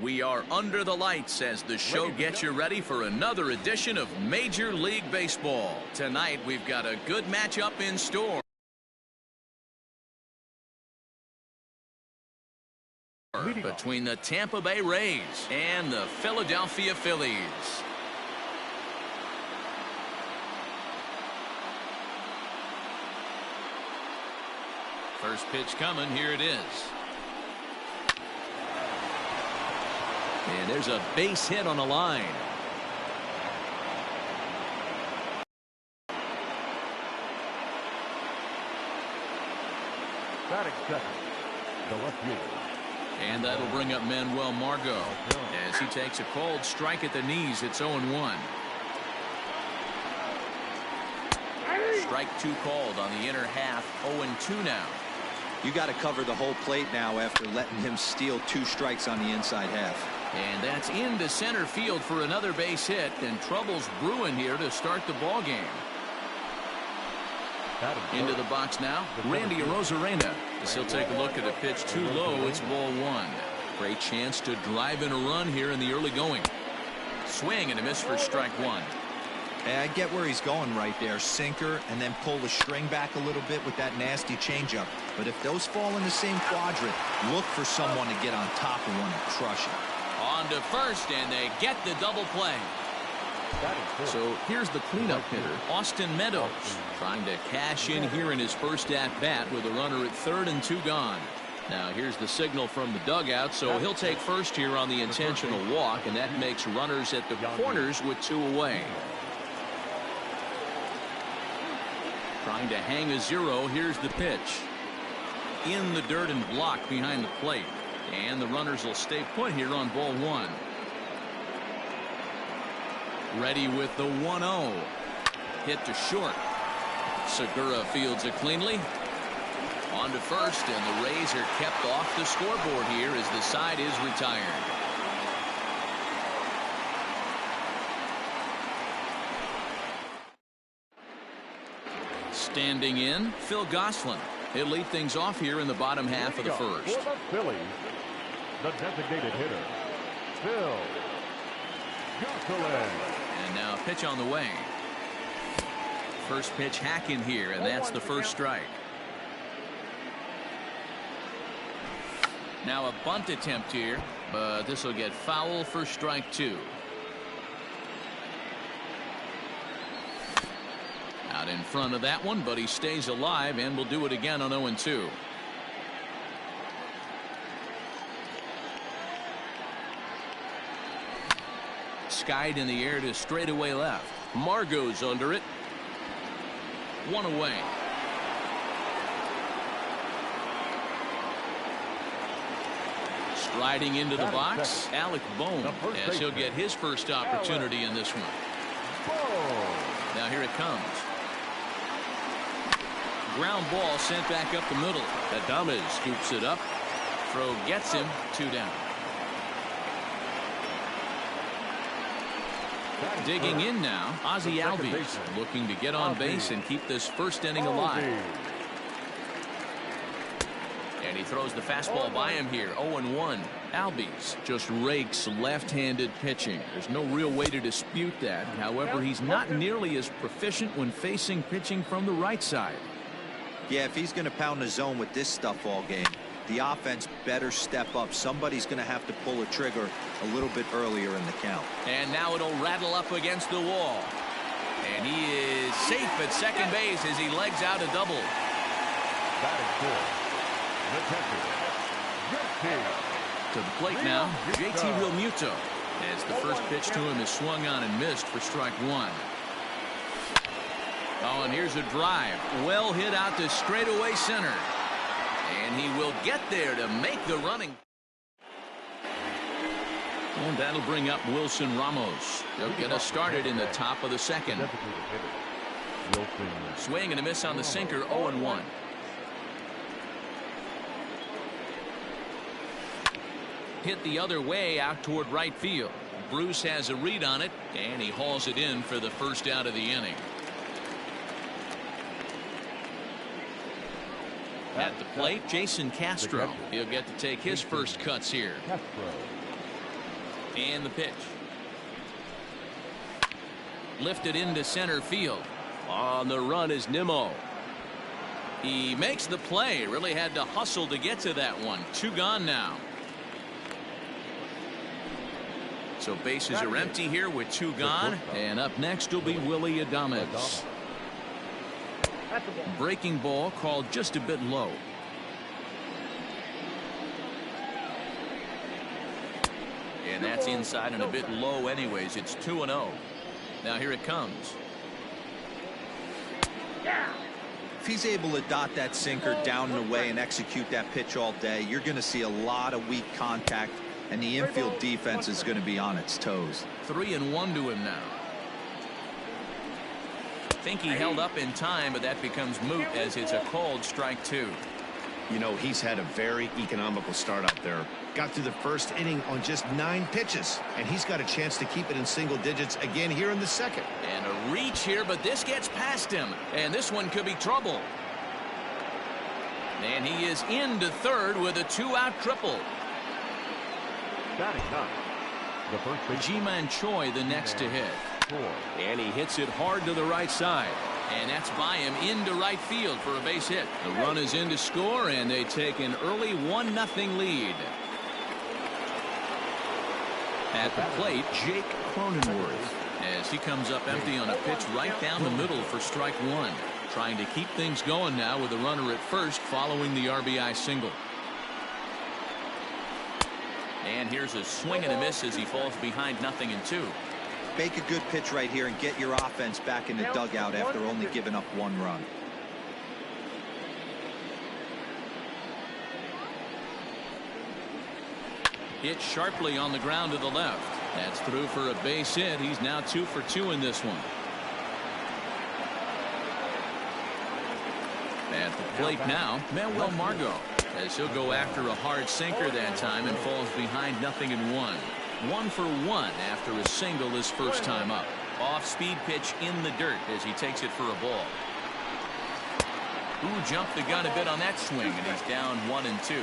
We are under the lights as the show gets you ready for another edition of Major League Baseball. Tonight we've got a good matchup in store between the Tampa Bay Rays and the Philadelphia Phillies. First pitch coming. Here it is. And there's a base hit on the line. Batting second, the left fielder. And that'll bring up Manuel Margot as he takes a cold strike at the knees. It's 0-1. Strike two called on the inner half. 0-2 now. You got to cover the whole plate now after letting him steal 2 strikes on the inside half. And that's into center field for another base hit, and trouble's brewing here to start the ball game. Into the box now, Randy Arozarena, as he'll take a look at a pitch too low. It's ball 1. Great chance to drive in a run here in the early going. Swing and a miss for strike 1. Hey, I get where he's going right there. Sinker, and then pull the string back a little bit with that nasty changeup. But if those fall in the same quadrant, look for someone to get on top of one and crush it. On to first, and they get the double play. So here's the cleanup hitter, Austin Meadows, trying to cash in here in his first at-bat with a runner at third and 2 gone. Now here's the signal from the dugout, so he'll take first here on the intentional walk, and that makes runners at the corners with 2 away. Trying to hang a 0. Here's the pitch. In the dirt and blocked behind the plate. And the runners will stay put here on ball 1. Ready with the 1-0. Hit to short. Segura fields it cleanly. On to first, and the Rays are kept off the scoreboard here as the side is retired. Standing in, Phil Gosselin. He'll lead things off here in the bottom half of the first. For the Phillies, the designated hitter, Phil Gosselin. And now pitch on the way. First pitch hack in here, and that's the first strike. Now a bunt attempt here, but this will get foul for strike 2. Out in front of that one, but he stays alive and will do it again on 0-2. Skied in the air to straightaway left. Margot's under it. 1 away. Striding into the box, Alec Bohm, as he'll get his first opportunity in this one. Now here it comes. Ground ball sent back up the middle. Adames scoops it up. Throw gets him. 2 down. Digging in now, Ozzie Albies, looking to get on base and keep this first inning alive. And he throws the fastball by him here. 0-1. Albies just rakes left-handed pitching. There's no real way to dispute that. However, he's not nearly as proficient when facing pitching from the right side. Yeah, if he's going to pound the zone with this stuff all game, the offense better step up. Somebody's going to have to pull a trigger a little bit earlier in the count. And now it'll rattle up against the wall. And he is safe at second base as he legs out a double. To the plate now, JT Realmuto, as the first pitch to him is swung on and missed for strike 1. Oh, and here's a drive. Well hit out to straightaway center. And he will get there to make the running. And that'll bring up Wilson Ramos. They'll get us started in the top of the second. Swing and a miss on the sinker. 0-1. Hit the other way out toward right field. Bruce has a read on it, and he hauls it in for the first out of the inning. At the plate, Jason Castro. He'll get to take his first cuts here. And the pitch. Lifted into center field. On the run is Nimmo. He makes the play. Really had to hustle to get to that one. 2 gone now. So bases are empty here with 2 gone. And up next will be Willie Adames. Breaking ball called just a bit low. And that's inside and a bit low anyways. It's 2-0. Now here it comes. If he's able to dot that sinker down and away and execute that pitch all day, you're going to see a lot of weak contact, and the infield defense is going to be on its toes. 3-1 to him now. Think he held up in time, but that becomes moot as it's a called strike 2. You know, he's had a very economical start out there. Got through the first inning on just 9 pitches, and he's got a chance to keep it in single digits again here in the second. And a reach here, but this gets past him, and this one could be trouble. And he is into third with a 2-out triple. Batting ninth, the first baseman. Ji-Man Choi the next to hit. And he hits it hard to the right side. And that's by him into right field for a base hit. The run is in to score, and they take an early 1-0 lead. At the plate, Jake Cronenworth, as he comes up empty on a pitch right down the middle for strike 1. Trying to keep things going now with a runner at first following the RBI single. And here's a swing and a miss as he falls behind 0-2. Make a good pitch right here and get your offense back in the dugout after only giving up 1 run. Hit sharply on the ground to the left. That's through for a base hit. He's now 2 for 2 in this one. At the plate now, Manuel Margot, as he'll go after a hard sinker that time and falls behind 0-1. 1 for 1 after a single his first time up. Off-speed pitch in the dirt as he takes it for a ball. Ooh, jumped the gun a bit on that swing, and he's down 1-2.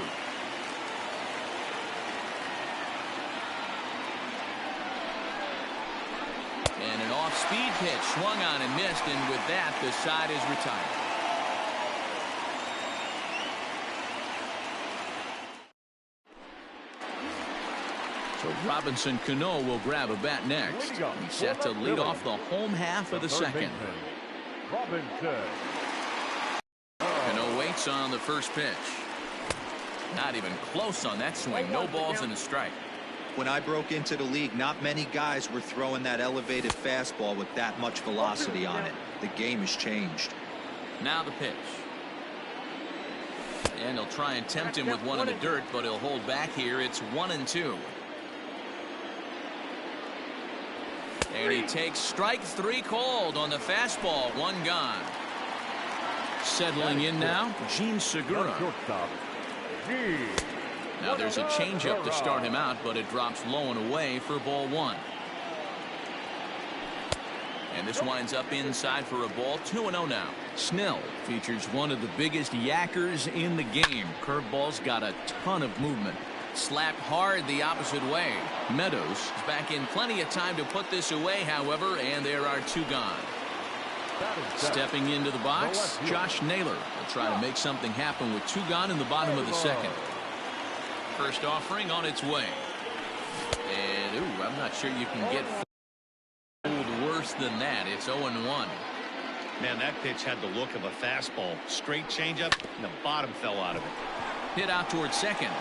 And an off-speed pitch swung on and missed, and with that, the side is retired. So Robinson Cano will grab a bat next. He's set to lead off the home half of the second. Robinson. Cano waits on the first pitch. Not even close on that swing. No balls and a strike. When I broke into the league, not many guys were throwing that elevated fastball with that much velocity on it. The game has changed. Now the pitch. And he'll try and tempt him with one in the dirt, but he'll hold back here. It's 1-2. And he takes strike 3 called on the fastball. 1 gone. Settling in now, Gene Segura. Now there's a changeup to start him out, but it drops low and away for ball 1. And this winds up inside for a ball. 2-0 now. Snell features one of the biggest yackers in the game. Curveball's got a ton of movement. Slapped hard the opposite way. Meadows is back in plenty of time to put this away, however, and there are 2 gone. Stepping into the box, Josh Naylor will try to make something happen with 2 gone in the bottom of the second. First offering on its way. And, ooh, I'm not sure you can get worse than that. It's 0-1. Man, that pitch had the look of a fastball. Straight changeup, and the bottom fell out of it. Hit out towards second.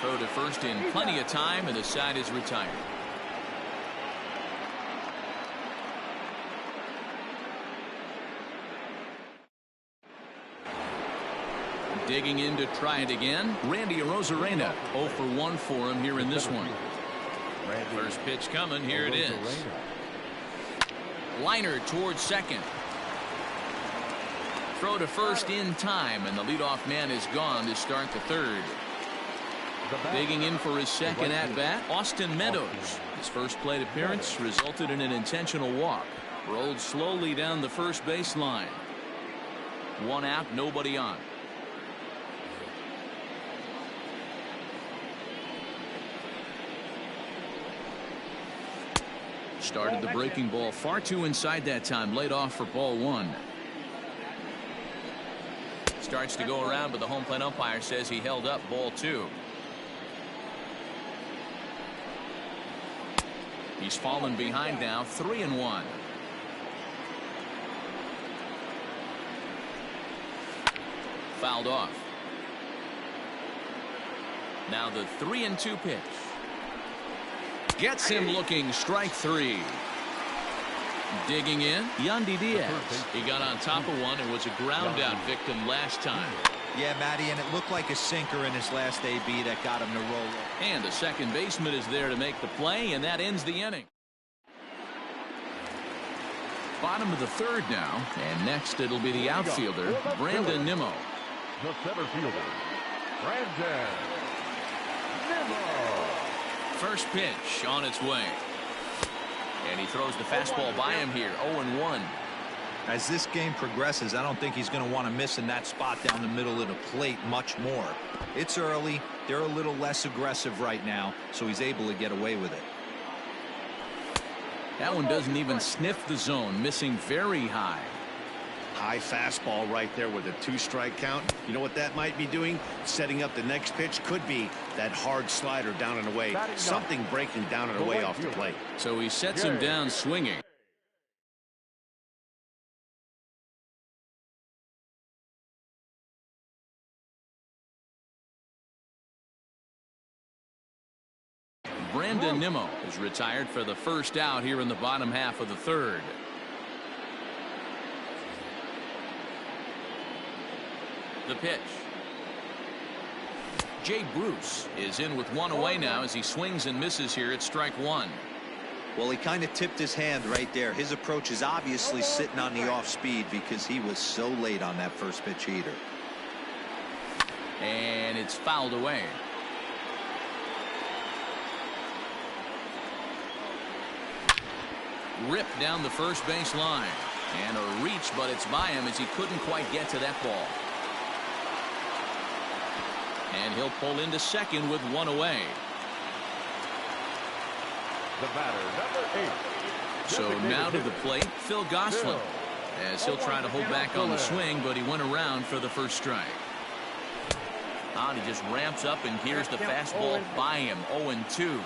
Throw to first in plenty of time, and the side is retired. Digging in to try it again, Randy Arozarena. 0 for 1 for him here in this one. First pitch coming. Here it is. Liner towards second. Throw to first in time, and the leadoff man is gone to start the third. Digging in for his second at-bat, Austin Meadows. His first plate appearance resulted in an intentional walk. Rolled slowly down the first baseline. 1 out, nobody on. Started the breaking ball far too inside that time. Laid off for ball one. Starts to go around, but the home plate umpire says he held up ball two. He's fallen behind now, 3-1. Fouled off. Now the 3-2 pitch. Gets him looking, strike three. Digging in, Yandy Diaz. He got on top of one and was a ground out victim last time. Yeah, Matty, and it looked like a sinker in his last AB that got him to roll. And the second baseman is there to make the play, and that ends the inning. Bottom of the third now, and next it'll be the outfielder, Brandon Nimmo. The center fielder, Brandon Nimmo. First pitch on its way. And he throws the fastball by him here, 0-1. As this game progresses, I don't think he's going to want to miss in that spot down the middle of the plate much more. It's early. They're a little less aggressive right now, so he's able to get away with it. That one doesn't even sniff the zone, missing very high. High fastball right there with a 2-strike count. You know what that might be doing? Setting up the next pitch. Could be that hard slider down and away. Something breaking down and away off the plate. So he sets him down swinging. Brandon Nimmo is retired for the first out here in the bottom half of the third. The pitch. Jay Bruce is in with one away now as he swings and misses here at strike one. Well, he kind of tipped his hand right there. His approach is obviously sitting on the off speed because he was so late on that first pitch heater. And it's fouled away. Ripped down the first base line. And a reach, but it's by him as he couldn't quite get to that ball. And he'll pull into second with one away. The batter, number 8. So now to the plate, Phil Gosselin. As he'll try to hold back on the swing, but he went around for the first strike. And he just ramps up, and here's the fastball by him, 0-2.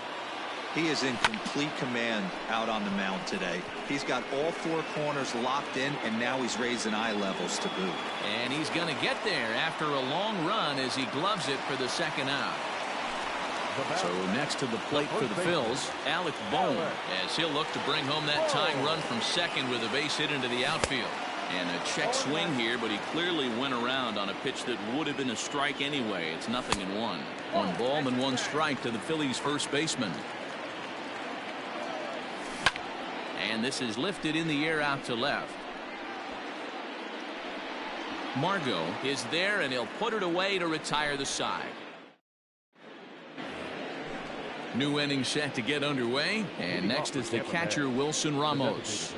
He is in complete command out on the mound today. He's got all four corners locked in, and now he's raising eye levels to boot. And he's going to get there after a long run as he gloves it for the second out. So next to the plate for the Phils, Alec Bohm, as he'll look to bring home that tying run from second with a base hit into the outfield. And a check swing here, but he clearly went around on a pitch that would have been a strike anyway. It's 0-1. One ball and one strike to the Phillies' first baseman. And this is lifted in the air out to left. Margot is there, and he'll put it away to retire the side. New inning set to get underway, and next is the catcher Wilson Ramos.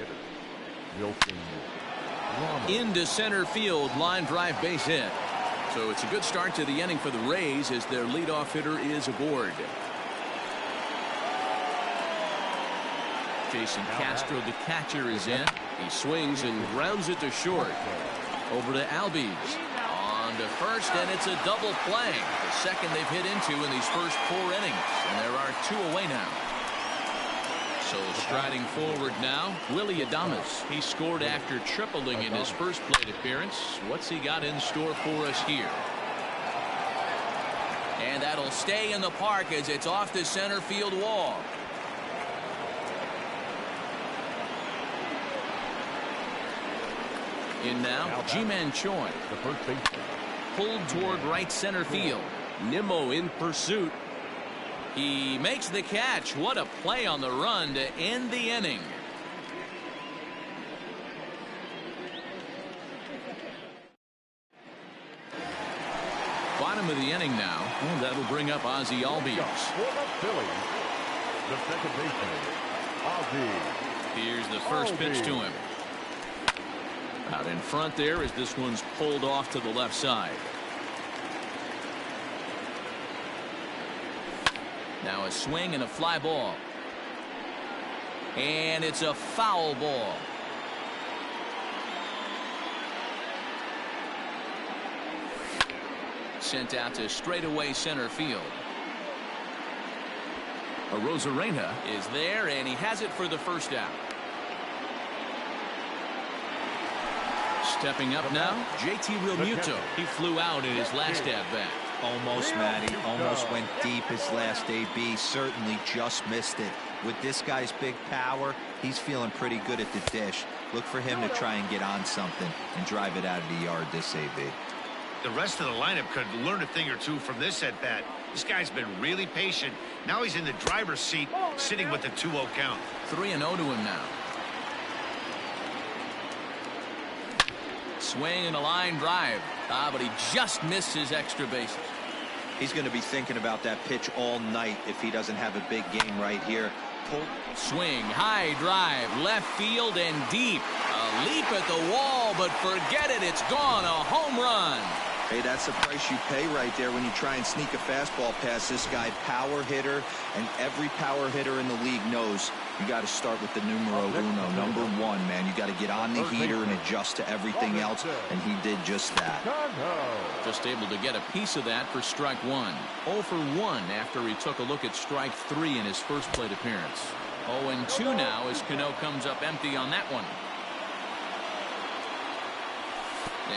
Into center field, line drive base hit. So it's a good start to the inning for the Rays as their leadoff hitter is aboard. Jason Castro, the catcher, is in. He swings and grounds it to short. Over to Albies. On to first, and it's a double play. The second they've hit into in these first 4 innings. And there are 2 away now. So striding forward now, Willie Adames. He scored after tripling in his first plate appearance. What's he got in store for us here? And that'll stay in the park as it's off the center field wall. In now, Ji-Man Choi. The first baseman. Pulled toward right center field. Nimmo in pursuit. He makes the catch. What a play on the run to end the inning. Bottom of the inning now. And that'll bring up Ozzie Albies. For the Phillies, the second baseman, Ozzie. Here's the first pitch to him. Out in front there as this one's pulled off to the left side. Now a swing and a fly ball. And it's a foul ball. Sent out to straightaway center field. Arozarena is there, and he has it for the first out. Stepping up now, JT Realmuto. He flew out in his last at-bat. Almost, Matty. Almost went deep his last AB. Certainly just missed it. With this guy's big power, he's feeling pretty good at the dish. Look for him to try and get on something and drive it out of the yard this AB. The rest of the lineup could learn a thing or two from this at-bat. This guy's been really patient. Now he's in the driver's seat, sitting with the 2-0 count. 3-0 to him now. Swing and a line drive. But he just missed his extra bases. He's going to be thinking about that pitch all night if he doesn't have a big game right here. Swing, high drive, left field and deep. A leap at the wall, but forget it. It's gone. A home run. Hey, that's the price you pay right there when you try and sneak a fastball past this guy. Power hitter, and every power hitter in the league knows you got to start with the numero uno, number one, man. You got to get on the heater and adjust to everything else, and he did just that. Just able to get a piece of that for strike one. 0 for 1 after he took a look at strike 3 in his first plate appearance. 0-2 now as Cano comes up empty on that one.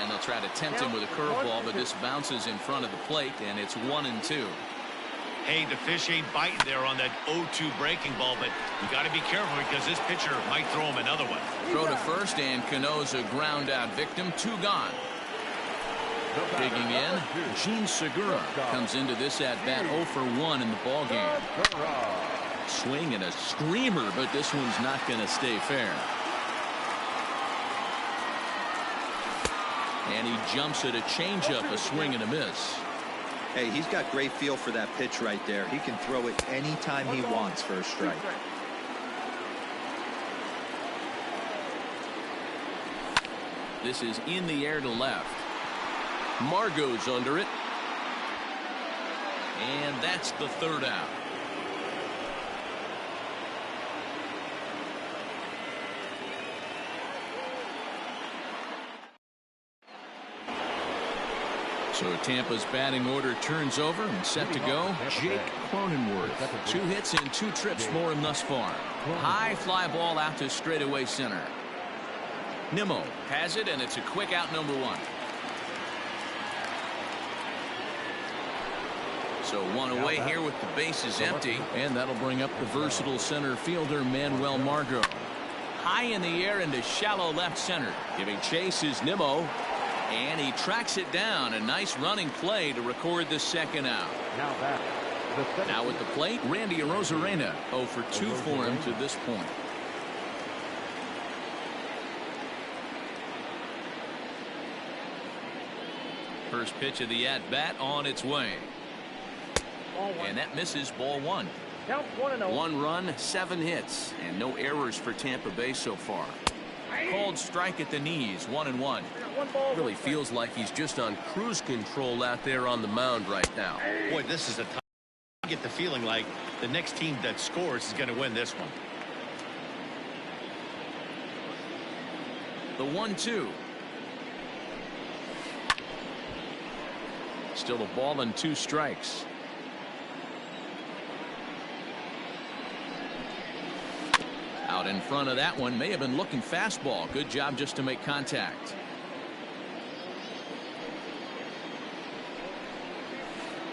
And they'll try to tempt him with a curveball, but this bounces in front of the plate, and it's 1-2. Hey, the fish ain't biting there on that 0-2 breaking ball, but you got to be careful because this pitcher might throw him another one. Throw to first, and Cano's a ground out victim. 2 gone. Digging in, Gene Segura comes into this at bat 0 for 1 in the ball game. Swing and a screamer, but this one's not going to stay fair. And he jumps at a changeup, a swing and a miss. Hey, he's got great feel for that pitch right there. He can throw it anytime he wants for a strike. This is in the air to left. Margot's under it. And that's the 3rd out. So Tampa's batting order turns over and set to go. Jake Cronenworth. 2 hits and 2 trips for him thus far. High fly ball out to straightaway center. Nimmo has it, and it's a quick out, number 1. So 1 away here with the bases empty, and that'll bring up the versatile center fielder Manuel Margot. High in the air into shallow left center. Giving chase is Nimmo. And he tracks it down. A nice running play to record the 2nd out. Now at the plate, Randy Arozarena. 0 for 2 for him to this point. First pitch of the at-bat on its way. And that misses, ball 1. 1 run, 7 hits, and no errors for Tampa Bay so far. Called strike at the knees, 1-1. Really feels like he's just on cruise control out there on the mound right now. Boy, this is a time. I get the feeling like the next team that scores is going to win this one. The 1-2. Still a ball and 2 strikes. Out in front of that one, may have been looking fastball. Good job just to make contact.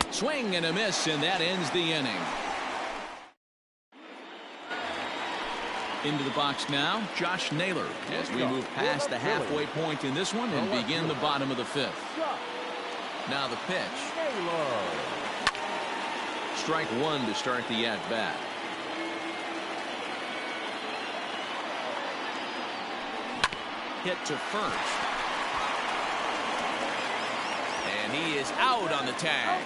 Swing and a miss, and that ends the inning. Into the box now, Josh Naylor, as we move past the halfway point in this one and begin the bottom of the 5th. Now the pitch. Strike 1 to start the at-bat. Hit to first. And he is out on the tag.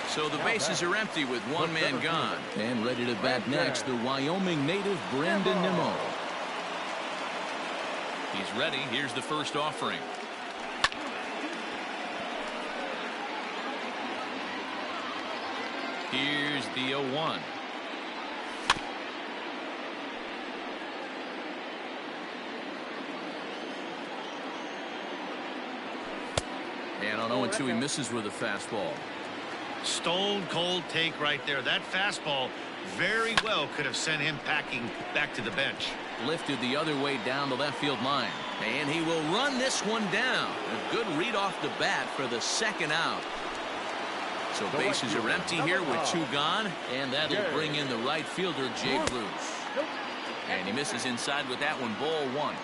So the bases are empty with 1 man gone. And ready to bat next, the Wyoming native Brandon Nimmo. He's ready. Here's the first offering. Here's the 0-1. And on 0-2, he misses with a fastball. Stone cold take right there. That fastball very well could have sent him packing back to the bench. Lifted the other way down the left field line. And he will run this one down. A good read off the bat for the second out. So bases are empty here with 2 gone. And that'll bring in the right fielder, Jay Bruce. And he misses inside with that one, ball 1.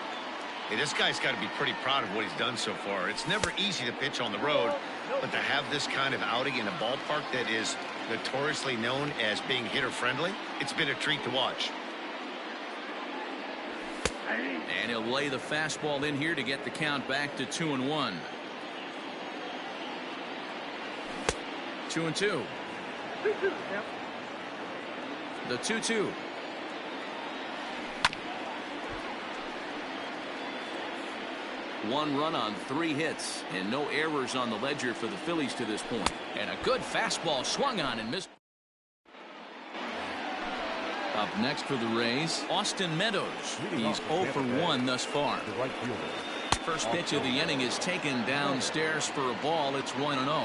Hey, this guy's got to be pretty proud of what he's done so far. It's never easy to pitch on the road, but to have this kind of outing in a ballpark that is notoriously known as being hitter-friendly, it's been a treat to watch. And he'll lay the fastball in here to get the count back to 2-1. 2-2. The 2-2. One run on 3 hits and no errors on the ledger for the Phillies to this point. And a good fastball swung on and missed. Up next for the Rays, Austin Meadows. He's 0 for 1 thus far. First pitch of the inning is taken downstairs for a ball. It's 1-0.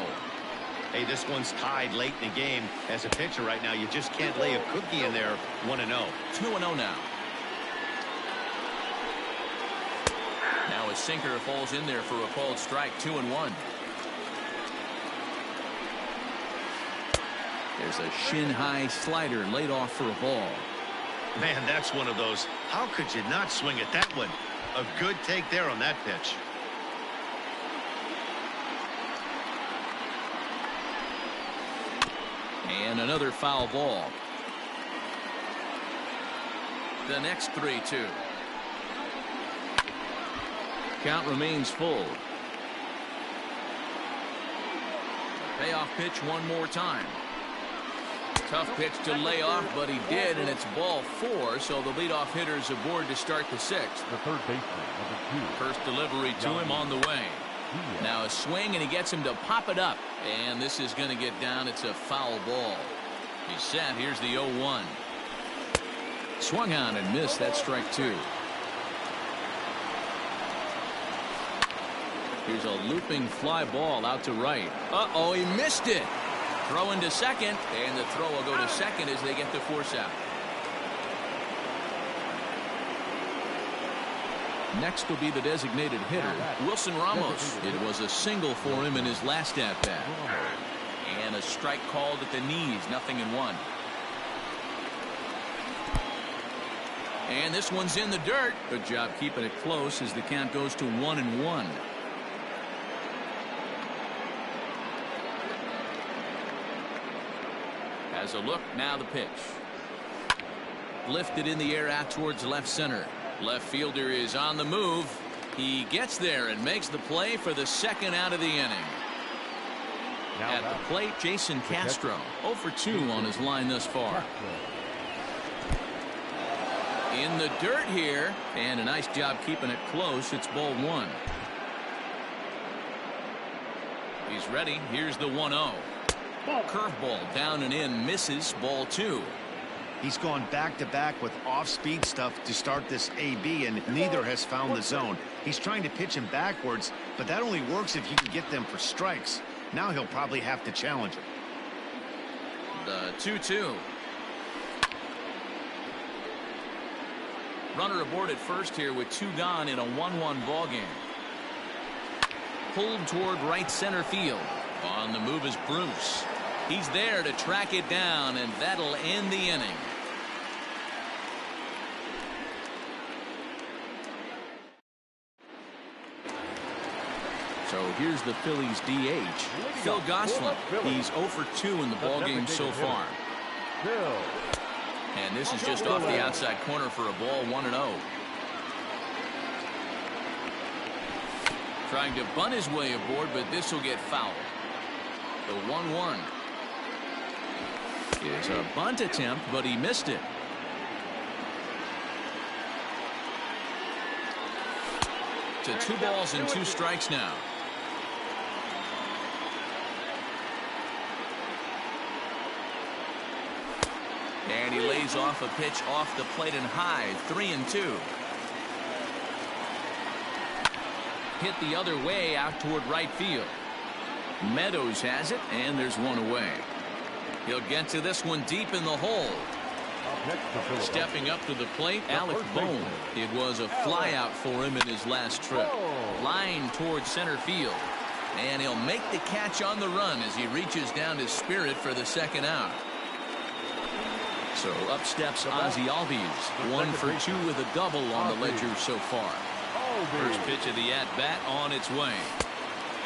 Hey, this one's tied late in the game. As a pitcher right now, you just can't lay a cookie in there. 1-0. 2-0 now. Now a sinker falls in there for a called strike. 2-1. There's a shin-high slider laid off for a ball. Man, that's one of those. How could you not swing at that one? A good take there on that pitch. And another foul ball. The next 3-2. Count remains full. Payoff pitch one more time. Tough pitch to lay off, but he did, and it's ball 4, so the leadoff hitter's aboard to start the 6th. The third baseman, number 2. First delivery to him on the way. Now a swing, and he gets him to pop it up. And this is going to get down. It's a foul ball. He's set. Here's the 0-1. Swung on and missed. That's strike 2. Here's a looping fly ball out to right. Uh-oh, he missed it. Throw into second, and the throw will go to second as they get the force out. Next will be the designated hitter, Wilson Ramos. It was a single for him in his last at-bat. And a strike called at the knees, 0-1. And this one's in the dirt. Good job keeping it close as the count goes to 1-1. As a look, now the pitch. Lifted in the air out towards left center. Left fielder is on the move. He gets there and makes the play for the second out of the inning. At the plate, Jason Castro, 0 for 2 on his line thus far. In the dirt here, and a nice job keeping it close. It's ball 1. He's ready. Here's the 1-0. Curveball down and in, misses. Ball 2. He's gone back-to-back with off-speed stuff to start this AB, and neither has found the zone. He's trying to pitch him backwards, but that only works if you can get them for strikes. Now he'll probably have to challenge him. The 2-2. Runner aboard at first here with 2 gone in a 1-1 ball game. Pulled toward right center field. On the move is Bruce. He's there to track it down, and that'll end the inning. So here's the Phillies DH, Phil Gosselin. He's 0 for 2 in the ballgame so far. And this is just off the outside corner for a ball, 1-0. Trying to bunt his way aboard, but this will get fouled. The 1-1 is a bunt attempt, but he missed it. To 2 balls and 2 strikes now. And he lays off a pitch off the plate and high. 3-2. Hit the other way out toward right field. Meadows has it, and there's one away. He'll get to this one deep in the hole. Stepping up to the plate, Alec Bohm. It was a flyout for him in his last trip. Line towards center field. And he'll make the catch on the run as he reaches down to Spirit for the second out. So up steps Ozzie Albies. 1 for 2 with a double on the ledger so far. First pitch of the at-bat on its way.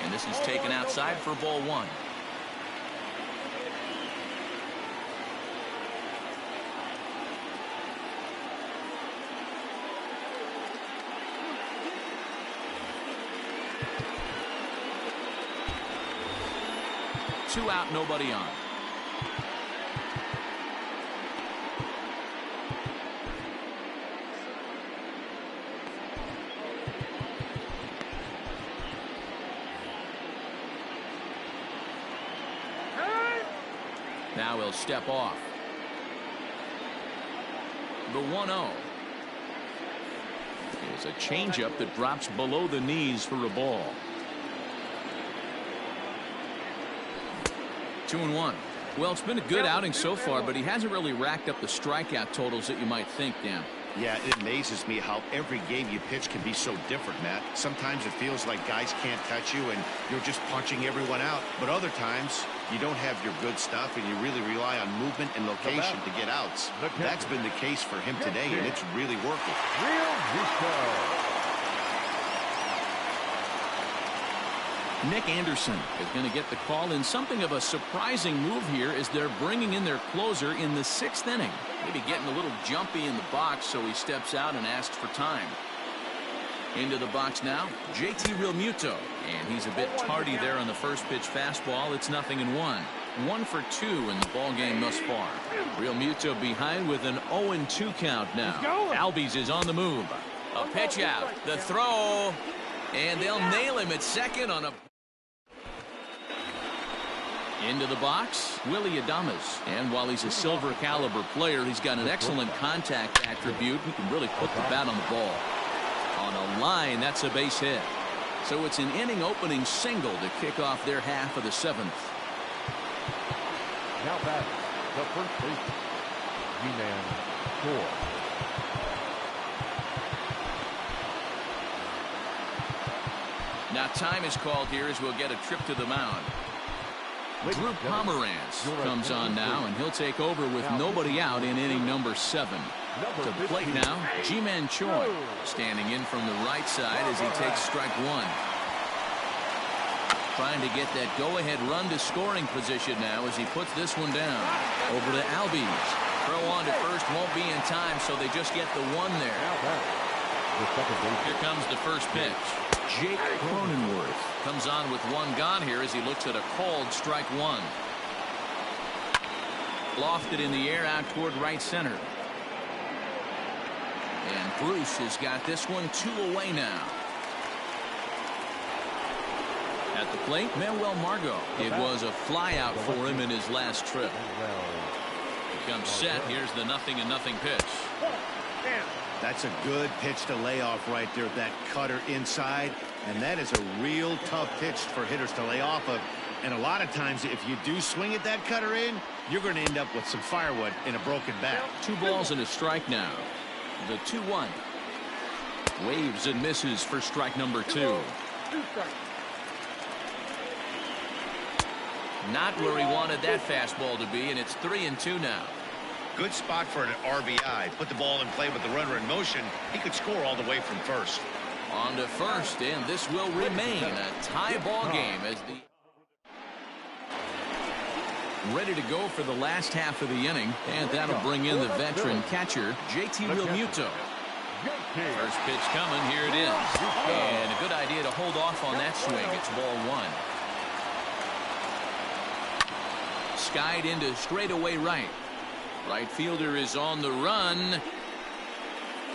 And this is taken outside for ball 1. Two out, nobody on. Now he'll step off. The 1-0 is a changeup that drops below the knees for a ball. 2-1. Well, it's been a good outing so far, but he hasn't really racked up the strikeout totals that you might think, Dan. Yeah, it amazes me how every game you pitch can be so different, Matt. Sometimes it feels like guys can't touch you and you're just punching everyone out. But other times, you don't have your good stuff and you really rely on movement and location to get outs. That's been the case for him today, and it's really working. Nick Anderson is going to get the call in something of a surprising move here as they're bringing in their closer in the 6th inning. Maybe getting a little jumpy in the box, so he steps out and asks for time. Into the box now, JT Realmuto, and he's a bit tardy there on the first pitch fastball. It's 0-1. 1 for 2 in the ball game thus far. Realmuto behind with an 0-2 count now. Albies is on the move. A pitch out, the throw, and they'll nail him at second on a... Into the box, Willie Adames. And while he's a silver caliber player, he's got an excellent contact attribute. He can really put the bat on the ball. On a line, that's a base hit. So it's an inning opening single to kick off their half of the 7th. Now back, the first baseman, G-Man 4. Now time is called here as we'll get a trip to the mound. Drew Pomeranz comes on now, and he'll take over with nobody out in inning number 7. To the plate now, Ji-Man Choi standing in from the right side as he takes strike 1. Trying to get that go-ahead run to scoring position now as he puts this one down. Over to Albies. Throw on to first won't be in time, so they just get the 1 there. Here comes the first pitch. Jake Cronenworth comes on with 1 gone here as he looks at a called strike 1. Lofted in the air out toward right center. And Bruce has got this one 2 away now. At the plate, Manuel Margot. It was a flyout for him in his last trip. He comes set. Here's the 0-0 pitch. That's a good pitch to lay off right there, that cutter inside. And that is a real tough pitch for hitters to lay off of. And a lot of times, if you do swing at that cutter in, you're going to end up with some firewood in a broken bat. 2 balls and a strike now. The 2-1. Waves and misses for strike number 2. Not where he wanted that fastball to be, and it's 3-2 now. Good spot for an RBI. Put the ball in play with the runner in motion. He could score all the way from first. On to first, and this will remain a tie ball game as the... Ready to go for the last half of the inning, and that'll bring in the veteran catcher, JT Realmuto. First pitch coming, here it is. And a good idea to hold off on that swing. It's ball 1. Skied into straightaway right. Right fielder is on the run.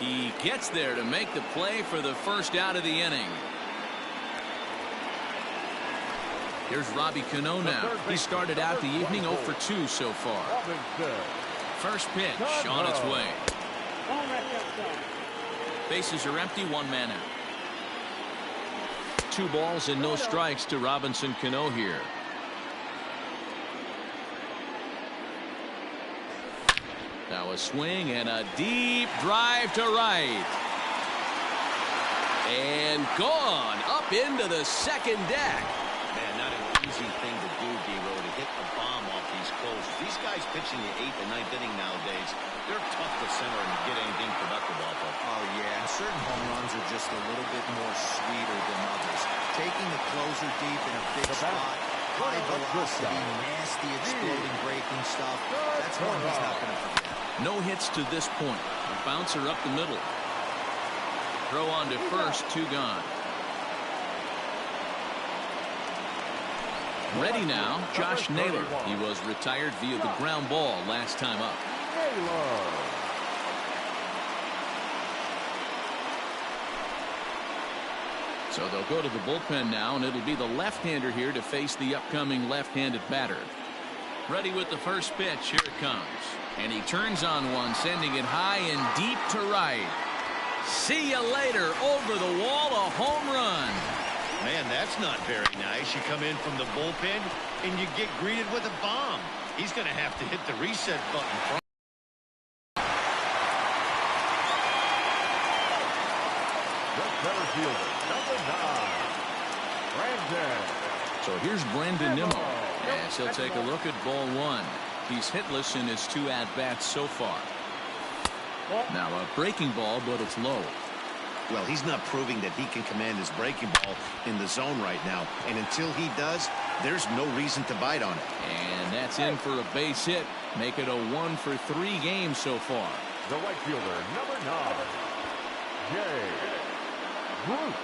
He gets there to make the play for the first out of the inning. Here's Robbie Cano now. He started out the evening 0 for 2 so far. First pitch on its way. Bases are empty, 1 man out. 2 balls and no strikes to Robinson Cano here. Now a swing and a deep drive to right. And gone up into the second deck. Man, not an easy thing to do, D-Row, to hit a bomb off these close. These guys pitching the 8th and 9th inning nowadays, they're tough to center and get anything productive off of. Oh, yeah, and certain home runs are just a little bit more sweeter than others. Taking the closer deep in a big spot, high velocity, nasty, exploding, breaking stuff, that's one he's not going to forget. No hits to this point. A bouncer up the middle. Throw on to first, 2 gone. Ready now, Josh Naylor. He was retired via the ground ball last time up. So they'll go to the bullpen now, and it'll be the left-hander here to face the upcoming left-handed batter. Ready with the first pitch. Here it comes. And he turns on one, sending it high and deep to right. See you later. Over the wall, a home run. Man, that's not very nice. You come in from the bullpen and you get greeted with a bomb. He's going to have to hit the reset button. The center fielder, number 9, Brandon. So here's Brandon Nimmo, as he'll take a look at ball 1. He's hitless in his 2 at-bats so far. Now a breaking ball, but it's low. Well, he's not proving that he can command his breaking ball in the zone right now. And until he does, there's no reason to bite on it. And that's in for a base hit. Make it a 1 for 3 games so far. The right fielder, number 9, Jay Bruce.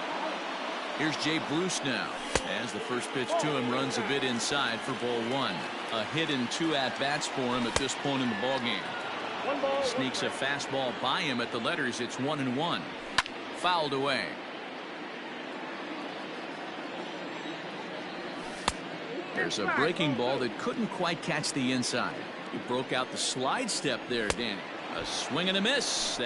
Here's Jay Bruce now, as the first pitch to him runs a bit inside for ball 1. A hit in 2 at-bats for him at this point in the ballgame. Sneaks a fastball by him at the letters. It's 1-1. Fouled away. There's a breaking ball that couldn't quite catch the inside. He broke out the slide step there, Danny. A swing and a miss.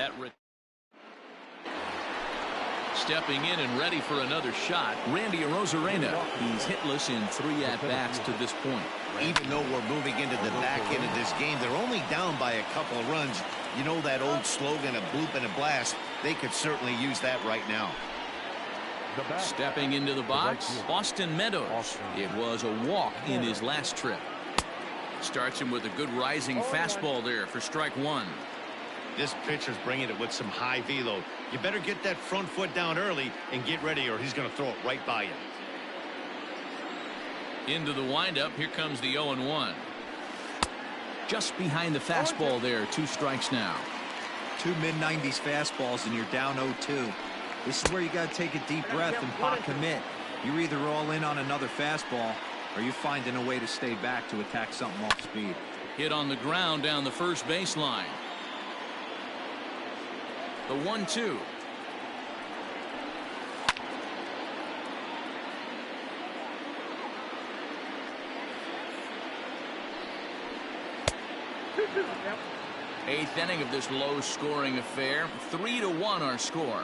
Stepping in and ready for another shot, Randy Arozarena. He's hitless in 3 at-bats to this point. Even though we're moving into the back end of this game, they're only down by a couple of runs. You know that old slogan, a bloop and a blast? They could certainly use that right now. Stepping into the box, Austin Meadows. It was a walk in his last trip. Starts him with a good rising fastball there for strike 1. This pitcher's bringing it with some high velo. You better get that front foot down early and get ready, or he's going to throw it right by you. Into the windup. Here comes the 0-1. Just behind the fastball there. 2 strikes now. 2 mid-90s fastballs and you're down 0-2. This is where you got to take a deep breath and pot commit. You're either all in on another fastball or you're finding a way to stay back to attack something off speed. Hit on the ground down the first baseline. The 1-2. Eighth inning of this low-scoring affair. 3-1 our score.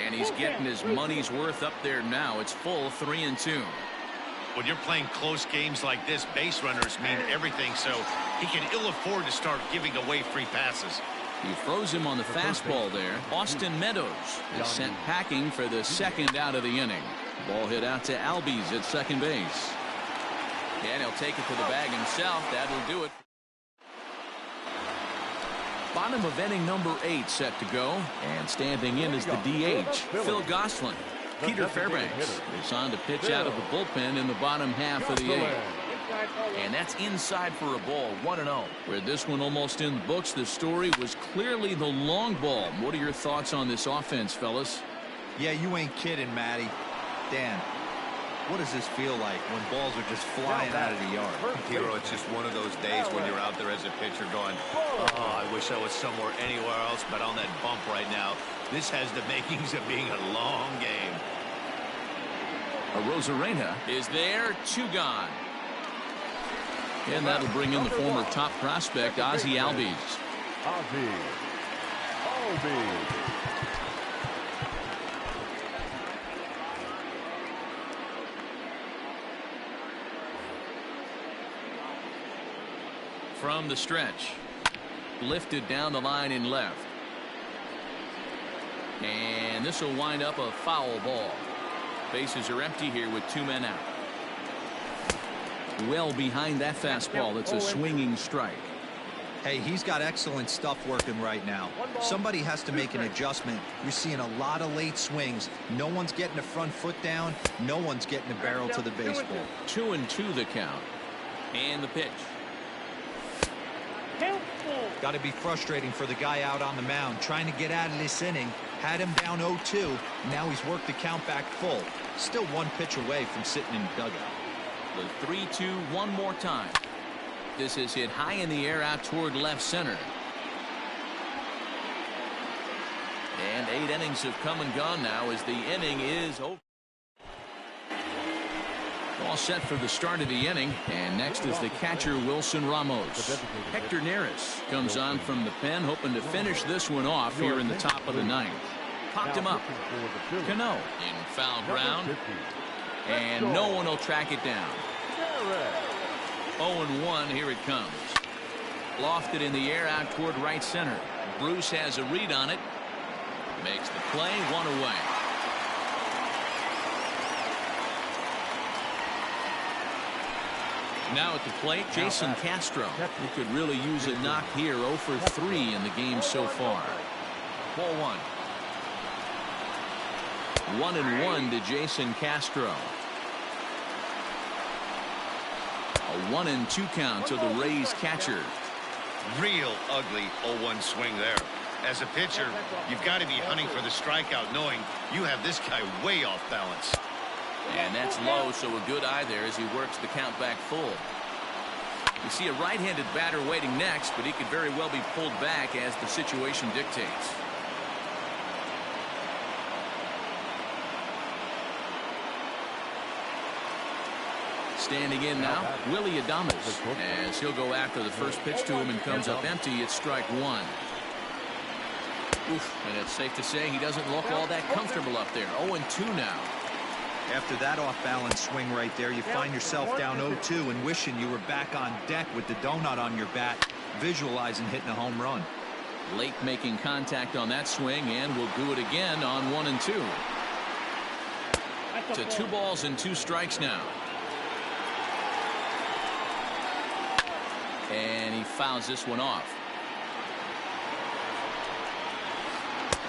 And he's getting his money's worth up there now. It's full 3-2. When you're playing close games like this, base runners mean everything, so he can ill afford to start giving away free passes. He throws him on the fastball there. Austin Meadows is sent packing for the 2nd out of the inning. Ball hit out to Albies at second base. And he'll take it to the bag himself. That'll do it. Bottom of inning number 8 set to go. And standing in is the DH, Phil Gosselin. Peter Fairbanks is on to pitch out of the bullpen in the bottom half of the 8th. And that's inside for a ball, 1-0. Where this one almost in the books, the story was clearly the long ball. What are your thoughts on this offense, fellas? Yeah, you ain't kidding, Matty. Dan, what does this feel like when balls are just flying out of the yard? Hero, it's just one of those days when you're out there as a pitcher going, Oh, I wish I was somewhere anywhere else but on that bump right now. This has the makings of being a long game. Arozarena is there, 2 gone. And that'll bring in the former top prospect, Ozzie Albies. from the stretch. Lifted down the line in left. And this will wind up a foul ball. Bases are empty here with 2 men out. Well behind that fastball. It's a swinging strike. Hey, he's got excellent stuff working right now. Somebody has to make an adjustment. You're seeing a lot of late swings. No one's getting the front foot down. No one's getting the barrel to the baseball. 2-2 the count. And the pitch. Got to be frustrating for the guy out on the mound trying to get out of this inning. Had him down 0-2. Now he's worked the count back full. Still 1 pitch away from sitting in the dugout. The 3-2 one more time. This is hit high in the air out toward left center. And 8 innings have come and gone now as the inning is over. All set for the start of the inning. And next is the catcher, Wilson Ramos. Hector Neris comes on from the pen, hoping to finish this one off here in the top of the 9th. Popped him up. Cano in foul ground. And no one will track it down. 0-1, here it comes. Lofted in the air out toward right center. Bruce has a read on it. Makes the play, 1 away. Now at the plate, Jason Castro. He could really use a knock here. 0 for 3 in the game so far. Ball 1. 1-1 to Jason Castro. A 1-2 count to the Rays catcher. Real ugly 0-1 swing there. As a pitcher, you've got to be hunting for the strikeout, knowing you have this guy way off balance. And that's low, so a good eye there as he works the count back full. You see a right-handed batter waiting next, but he could very well be pulled back as the situation dictates. Standing in now, Willie Adames, as he'll go after the first pitch to him and comes up empty. It's strike 1. Oof, and it's safe to say he doesn't look all that comfortable up there. 0-2 now. After that off-balance swing right there, you find yourself down 0-2 and wishing you were back on deck with the donut on your bat, visualizing hitting a home run. Late making contact on that swing, and will do it again on 1-2. To 2 balls and 2 strikes now. And he fouls this one off.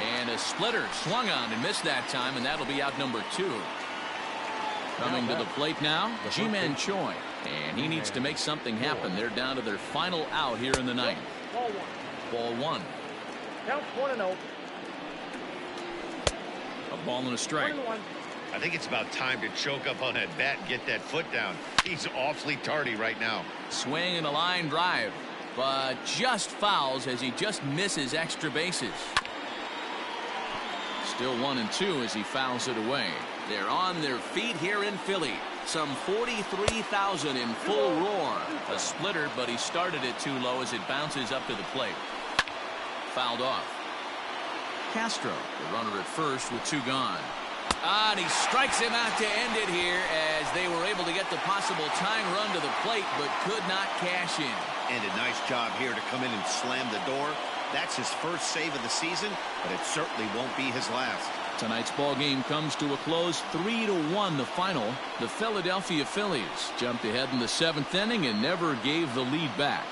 And a splitter swung on and missed that time, and that'll be out number 2. Coming to the plate now, Ji-Man Choi. And he needs to make something happen. They're down to their final out here in the 9th. Ball 1. Count 1-0. A ball and a strike. I think it's about time to choke up on that bat and get that foot down. He's awfully tardy right now. Swing and a line drive, but just fouls as he just misses extra bases. Still 1-2 as he fouls it away. They're on their feet here in Philly. Some 43,000 in full roar. A splitter, but he started it too low as it bounces up to the plate. Fouled off. Castro, the runner at first with 2 gone. And he strikes him out to end it here as they were able to get the possible tying run to the plate, but could not cash in. And a nice job here to come in and slam the door. That's his first save of the season, but it certainly won't be his last. Tonight's ball game comes to a close, 3-1 the final. The Philadelphia Phillies jumped ahead in the 7th inning and never gave the lead back.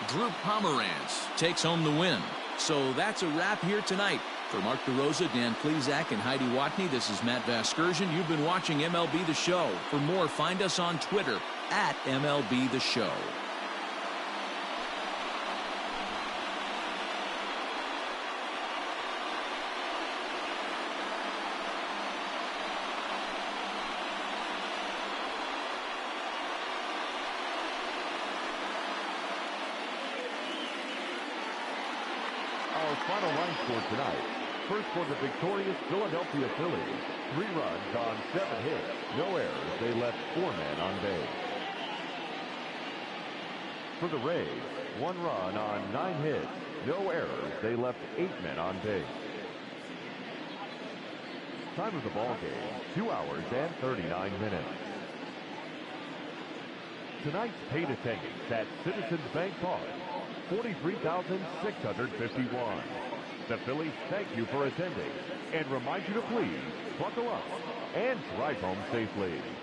Drew Pomeranz takes home the win. So that's a wrap here tonight. For Mark DeRosa, Dan Plesac, and Heidi Watney, this is Matt Vasgersian. You've been watching MLB The Show. For more, find us on Twitter at MLB The Show. Our final line score tonight. First for the victorious Philadelphia Phillies. 3 runs on 7 hits. No errors. They left 4 men on base. For the Rays, 1 run on 9 hits. No errors. They left 8 men on base. Time of the ball game, 2 hours and 39 minutes. tonight's paid attendance at Citizens Bank Park, 43,651. The Phillies thank you for attending and remind you to please buckle up and drive home safely.